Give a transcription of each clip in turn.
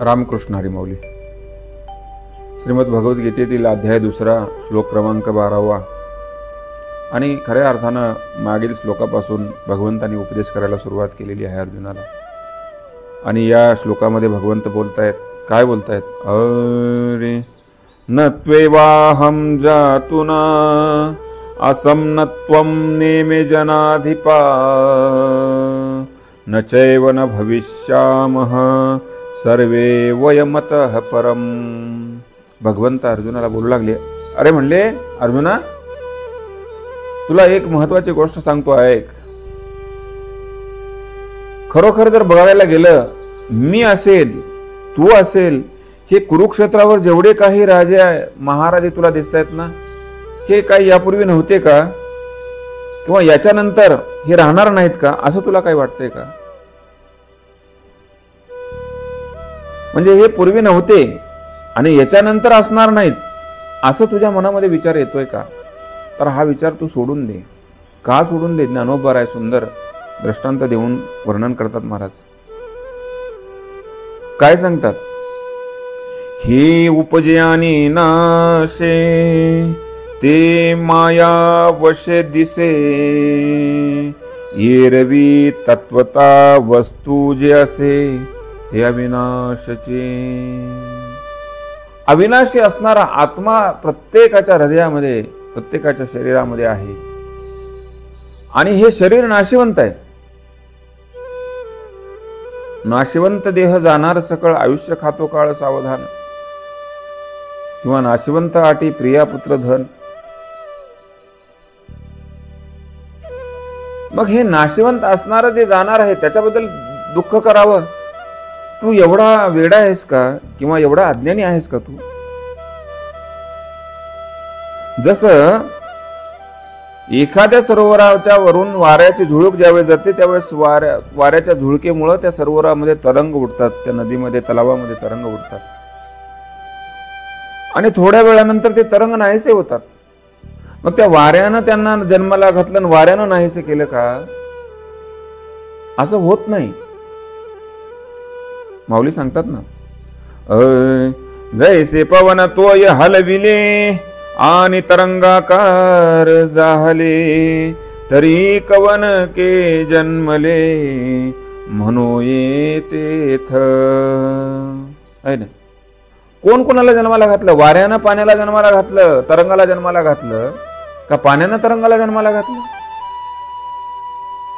रामकृष्ण हरी माऊली. श्रीमद भगवद्गीतेतील अध्याय 2 श्लोक क्रमांक 12. आणि खऱ्या अर्थानं मागील श्लोकापासून भगवंतांनी उपदेश करायला सुरुवात केलेली आहे अर्जुनाला. आणि या श्लोकामध्ये भगवंत बोलतायत, काय बोलतायत? अरे न त्वेवाहं जातुना असम्नत्वं नेमे जनाधिपा न चैव न भविष्यामः सर्वे वयमतः परम. भगवंत अर्जुनाला बोलू लागले, अरे म्हणले अर्जुना, तुला एक महत्वाची गोष्ट सांगतो ऐक. खरोखर जर बघायला गेलं, मी असेल, तू असेल, हे कुरुक्षेत्रावर जेवढे काही राजे महाराजे तुला दिसत आहेत ना, हे काही यापूर्वी नव्हते का? किंवा याच्यानंतर हे राहणार नाहीत का? असं तुला काही वाटतंय का? म्हणजे हे पूर्वी नव्हते आणि याच्यानंतर असणार नाहीत असं तुझ्या मनामध्ये विचार येतोय का? तर हा विचार तू सोडून दे. का सोडून दे? ज्ञानोबा राय सुंदर दृष्टांत देऊन वर्णन करतात महाराज. काय सांगतात? हे उपजयानी नाशे ते माया वशे दिसे एरवी तत्वता वस्तू जे असे ते अविनाशीचे. अविनाशी असणारा आत्मा प्रत्येकाच्या हृदयामध्ये, प्रत्येकाच्या शरीरामध्ये आहे. आणि हे शरीर नाशिवंत आहे. नाशिवंत देह जाणार सकळ, आयुष्य खातो काळ सावधान. किंवा नाशिवंत आटी प्रिया पुत्र धन. मग हे नाशिवंत असणार जे जाणार आहे त्याच्याबद्दल दुःख करावं? तू एवढा वेडा आहेस का? किंवा एवढा अज्ञानी आहेस का तू? जसं एखाद्या सरोवराच्या वरून वाऱ्याची झुळूक ज्यावेळेस जाते त्यावेळेस वाऱ्याच्या झुळकेमुळे त्या सरोवरामध्ये तरंग उडतात, त्या नदीमध्ये, तलावामध्ये तरंग उडतात. आणि थोड्या वेळानंतर ते तरंग नाहीसे होतात. मग त्या वाऱ्यानं त्यांना जन्माला घातलं आणि वाऱ्यानं नाहीसे केलं का? असं होत नाही. माऊली सांगतात ना, जैसे पवन तोय हलविले आणि तरंगाकार झाले तरी कवन के जन्मले म्हणो येतेथ. आहे ना? कोण कोणाला जन्माला घातलं? वाऱ्यानं पाण्याला जन्माला घातलं, तरंगाला जन्माला घातलं का पाण्यानं तरंगाला जन्माला घातलं?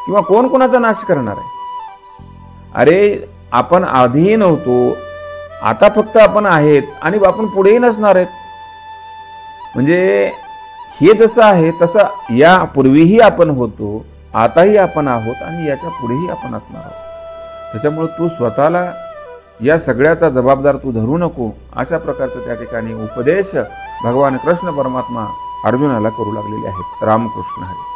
किंवा कोण कोणाचा नाश करणार आहे? अरे आपण आधीही नव्हतो, आता फक्त आपण आहेत आणि आपण पुढेही नसणार आहेत. म्हणजे हे जसं आहे तसं यापूर्वीही आपण होतो, आताही आपण आहोत आणि याच्या पुढेही आपण असणार आहोत. त्याच्यामुळे तू स्वतःला या सगळ्याचा जबाबदार तू धरू नको. अशा प्रकारचं त्या ठिकाणी उपदेश भगवान कृष्ण परमात्मा अर्जुनाला करू लागलेले आहेत. रामकृष्ण हरी.